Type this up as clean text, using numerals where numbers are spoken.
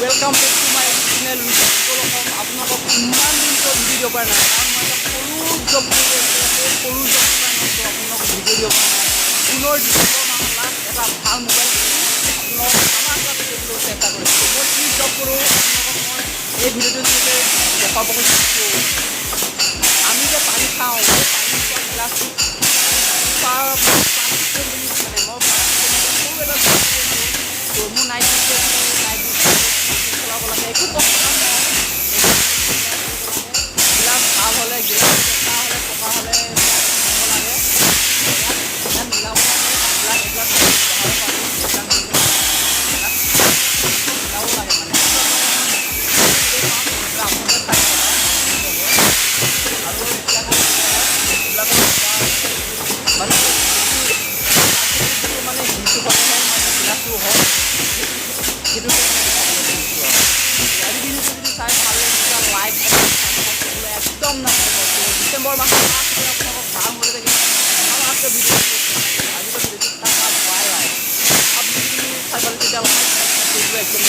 Welcome back to my channel. আপোনালোকক ইমান দিন তো ভিডিঅ' দিব পৰা নাই কাৰণ মই এটা সৰু জব কৰি আছোঁ সৰু জব কাৰণেতো আপোনালোকক ভিডিঅ' দিব পৰা নাই পুনৰ ডিচেম্বৰ মাহৰ লাষ্ট এটা ভাল মোবাইল আপোনালোকক আমাৰ এটা ভিডিঅ'টো চেষ্টা কৰিছোঁ মই কি জব কৰোঁ আপোনালোকক মই এই ভিডিঅ'টোৰ জৰিয়তে দেখাব খুজিছোঁ আমি যে পানী খাওঁ সেই পানী খোৱা গ্লাছটো মানে মই সৰু এটা জব কৰি আছোঁ মোৰ নাইট চলাব লাগে একো কষ্ট নহয় গিলাচ ভাল হ'লে গিলাচ কেঁচা হ'লে পকা হ'লে লাগে ইয়াত মিলাব লাগে গিলাচ মিলাব লাগে মানে মানে হিলটো হ'লেহে মানে গিলাচটো হয় সেইটো চাই ভাল লাগিছে লাইক একদম নাপাব ডিচেম্বৰ মাহত আপোনালোকক ভাল হৈ থাকে আৰু আছে ভিডিঅ' আজিকালি ভিডিঅ'টো বাই আপুনি চাই পালে তেতিয়া একদম